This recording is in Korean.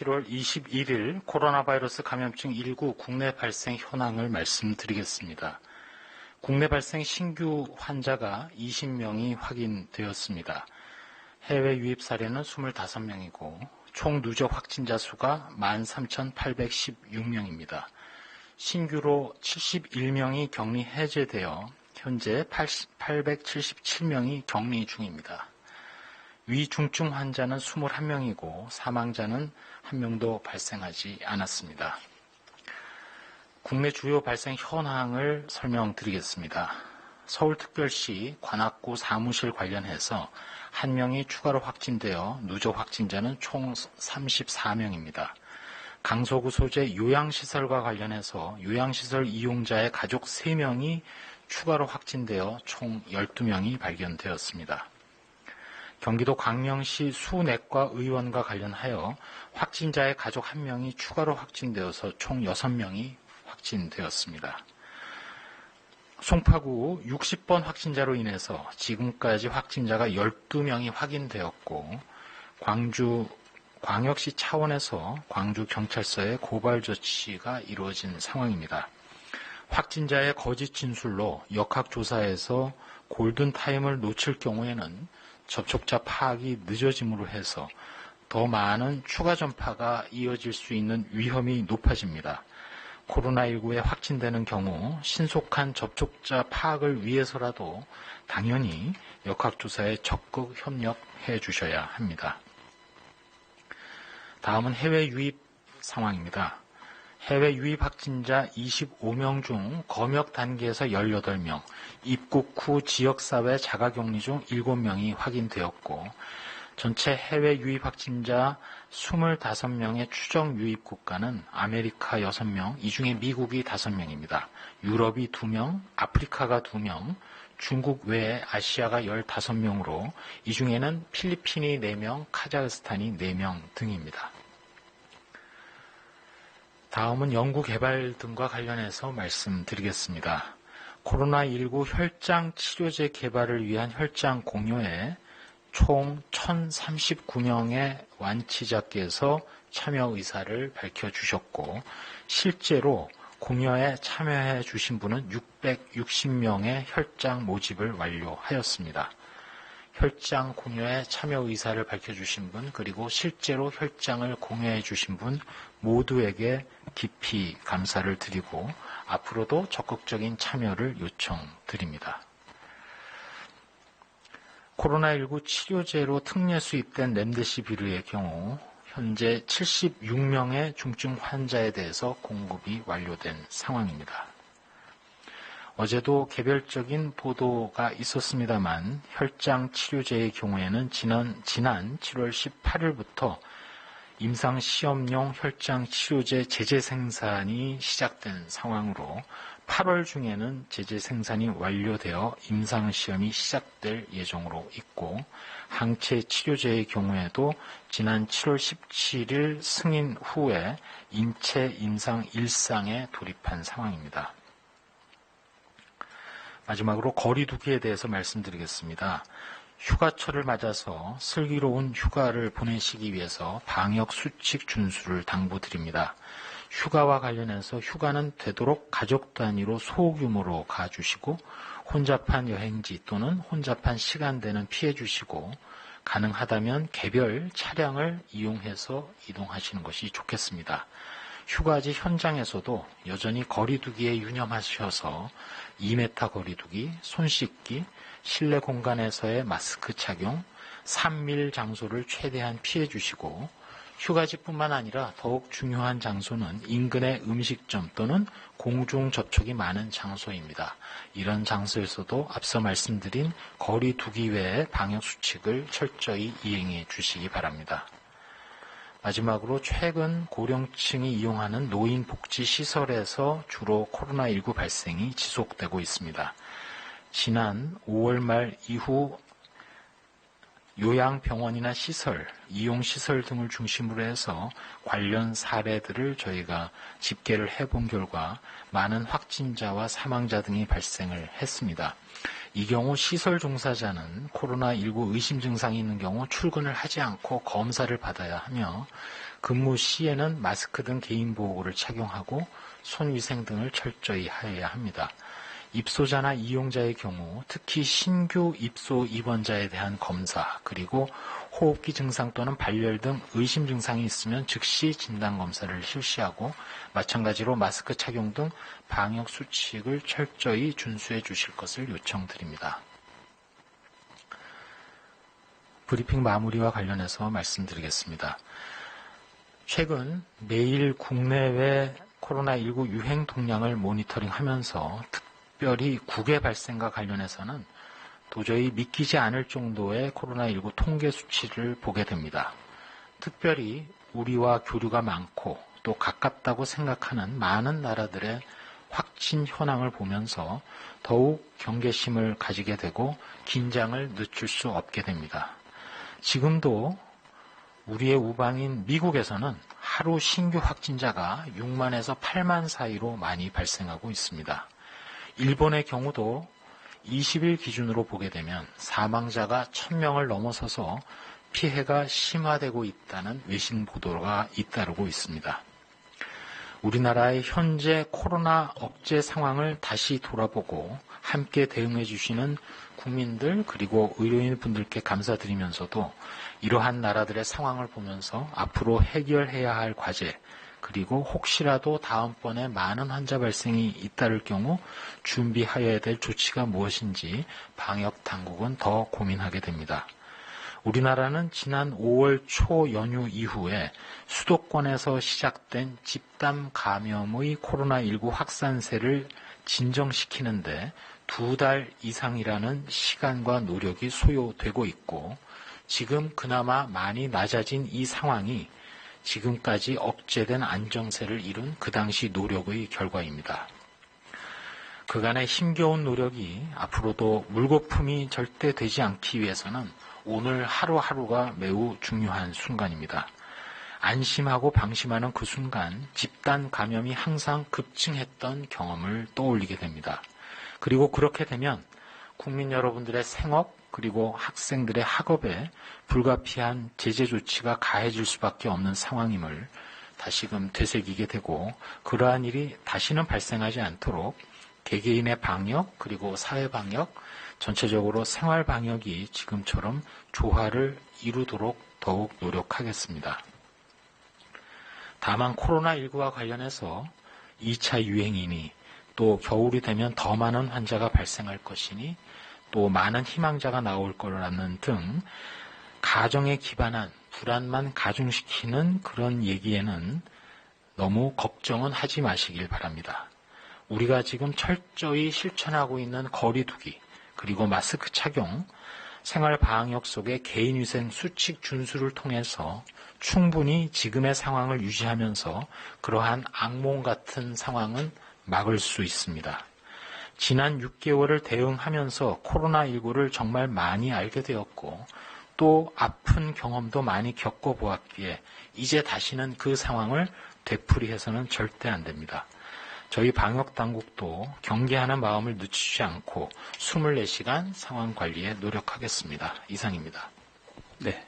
7월 21일 코로나 바이러스 감염증 19 국내 발생 현황을 말씀드리겠습니다. 국내 발생 신규 환자가 20명이 확인되었습니다. 해외 유입 사례는 25명이고 총 누적 확진자 수가 13,816명입니다. 신규로 71명이 격리 해제되어 현재 877명이 격리 중입니다. 위중증 환자는 21명이고 사망자는 1명도 발생하지 않았습니다. 국내 주요 발생 현황을 설명드리겠습니다. 서울특별시 관악구 사무실 관련해서 1명이 추가로 확진되어 누적 확진자는 총 34명입니다. 강서구 소재 요양시설과 관련해서 요양시설 이용자의 가족 3명이 추가로 확진되어 총 12명이 발견되었습니다. 경기도 광명시 수내과 의원과 관련하여 확진자의 가족 1명이 추가로 확진되어서 총 6명이 확진되었습니다. 송파구 60번 확진자로 인해서 지금까지 확진자가 12명이 확인되었고 광역시 차원에서 광주경찰서에 고발 조치가 이루어진 상황입니다. 확진자의 거짓 진술로 역학조사에서 골든타임을 놓칠 경우에는 접촉자 파악이 늦어짐으로 해서 더 많은 추가 전파가 이어질 수 있는 위험이 높아집니다. 코로나19에 확진되는 경우 신속한 접촉자 파악을 위해서라도 당연히 역학조사에 적극 협력해 주셔야 합니다. 다음은 해외 유입 상황입니다. 해외 유입 확진자 25명 중 검역 단계에서 18명, 입국 후 지역사회 자가격리 중 7명이 확인되었고 전체 해외 유입 확진자 25명의 추정 유입 국가는 아메리카 6명, 이 중에 미국이 5명입니다. 유럽이 2명, 아프리카가 2명, 중국 외에 아시아가 15명으로 이 중에는 필리핀이 4명, 카자흐스탄이 4명 등입니다. 다음은 연구 개발 등과 관련해서 말씀드리겠습니다. 코로나19 혈장 치료제 개발을 위한 혈장 공여에 총 1,039명의 완치자께서 참여 의사를 밝혀주셨고 실제로 공여에 참여해 주신 분은 660명의 혈장 모집을 완료하였습니다. 혈장 공여에 참여 의사를 밝혀주신 분 그리고 실제로 혈장을 공여해 주신 분 모두에게 깊이 감사를 드리고 앞으로도 적극적인 참여를 요청드립니다. 코로나19 치료제로 특례 수입된 렘데시비르의 경우 현재 76명의 중증 환자에 대해서 공급이 완료된 상황입니다. 어제도 개별적인 보도가 있었습니다만 혈장 치료제의 경우에는 지난 7월 18일부터 임상시험용 혈장 치료제 제재 생산이 시작된 상황으로 8월 중에는 제재 생산이 완료되어 임상시험이 시작될 예정으로 있고 항체 치료제의 경우에도 지난 7월 17일 승인 후에 인체 임상 1상에 돌입한 상황입니다. 마지막으로 거리두기에 대해서 말씀드리겠습니다. 휴가철을 맞아서 슬기로운 휴가를 보내시기 위해서 방역 수칙 준수를 당부드립니다. 휴가와 관련해서 휴가는 되도록 가족 단위로 소규모로 가주시고 혼잡한 여행지 또는 혼잡한 시간대는 피해 주시고 가능하다면 개별 차량을 이용해서 이동하시는 것이 좋겠습니다. 휴가지 현장에서도 여전히 거리두기에 유념하셔서 2m 거리두기, 손 씻기, 실내 공간에서의 마스크 착용, 3밀 장소를 최대한 피해 주시고 휴가지뿐만 아니라 더욱 중요한 장소는 인근의 음식점 또는 공중 접촉이 많은 장소입니다. 이런 장소에서도 앞서 말씀드린 거리두기 외의 방역 수칙을 철저히 이행해 주시기 바랍니다. 마지막으로 최근 고령층이 이용하는 노인복지시설에서 주로 코로나19 발생이 지속되고 있습니다. 지난 5월 말 이후 요양병원이나 시설, 이용시설 등을 중심으로 해서 관련 사례들을 저희가 집계를 해본 결과 많은 확진자와 사망자 등이 발생을 했습니다. 이 경우 시설 종사자는 코로나19 의심 증상이 있는 경우 출근을 하지 않고 검사를 받아야 하며 근무 시에는 마스크 등 개인보호구를 착용하고 손위생 등을 철저히 하여야 합니다. 입소자나 이용자의 경우 특히 신규 입소 입원자에 대한 검사, 그리고 호흡기 증상 또는 발열 등 의심 증상이 있으면 즉시 진단검사를 실시하고 마찬가지로 마스크 착용 등 방역 수칙을 철저히 준수해 주실 것을 요청드립니다. 브리핑 마무리와 관련해서 말씀드리겠습니다. 최근 매일 국내외 코로나19 유행 동향을 모니터링하면서 특별히 국외 발생과 관련해서는 도저히 믿기지 않을 정도의 코로나19 통계 수치를 보게 됩니다. 특별히 우리와 교류가 많고 또 가깝다고 생각하는 많은 나라들의 확진 현황을 보면서 더욱 경계심을 가지게 되고 긴장을 늦출 수 없게 됩니다. 지금도 우리의 우방인 미국에서는 하루 신규 확진자가 6만에서 8만 사이로 많이 발생하고 있습니다. 일본의 경우도 20일 기준으로 보게 되면 사망자가 1000명을 넘어서서 피해가 심화되고 있다는 외신 보도가 잇따르고 있습니다. 우리나라의 현재 코로나 억제 상황을 다시 돌아보고 함께 대응해 주시는 국민들 그리고 의료인 분들께 감사드리면서도 이러한 나라들의 상황을 보면서 앞으로 해결해야 할 과제 그리고 혹시라도 다음번에 많은 환자 발생이 잇따를 경우 준비하여야 될 조치가 무엇인지 방역 당국은 더 고민하게 됩니다. 우리나라는 지난 5월 초 연휴 이후에 수도권에서 시작된 집단 감염의 코로나19 확산세를 진정시키는데 2달 이상이라는 시간과 노력이 소요되고 있고 지금 그나마 많이 낮아진 이 상황이 지금까지 억제된 안정세를 이룬 그 당시 노력의 결과입니다. 그간의 힘겨운 노력이 앞으로도 물거품이 절대 되지 않기 위해서는 오늘 하루하루가 매우 중요한 순간입니다. 안심하고 방심하는 그 순간 집단 감염이 항상 급증했던 경험을 떠올리게 됩니다. 그리고 그렇게 되면 국민 여러분들의 생업 그리고 학생들의 학업에 불가피한 제재 조치가 가해질 수밖에 없는 상황임을 다시금 되새기게 되고 그러한 일이 다시는 발생하지 않도록 개개인의 방역 그리고 사회 방역 전체적으로 생활 방역이 지금처럼 조화를 이루도록 더욱 노력하겠습니다. 다만 코로나19와 관련해서 2차 유행이니 또 겨울이 되면 더 많은 환자가 발생할 것이니 또 많은 희망자가 나올 거라는 등 가정에 기반한 불안만 가중시키는 그런 얘기에는 너무 걱정은 하지 마시길 바랍니다. 우리가 지금 철저히 실천하고 있는 거리두기 그리고 마스크 착용, 생활 방역 속의 개인위생 수칙 준수를 통해서 충분히 지금의 상황을 유지하면서 그러한 악몽 같은 상황은 막을 수 있습니다. 지난 6개월을 대응하면서 코로나19를 정말 많이 알게 되었고 또 아픈 경험도 많이 겪어보았기에 이제 다시는 그 상황을 되풀이해서는 절대 안 됩니다. 저희 방역당국도 경계하는 마음을 늦추지 않고 24시간 상황 관리에 노력하겠습니다. 이상입니다. 네,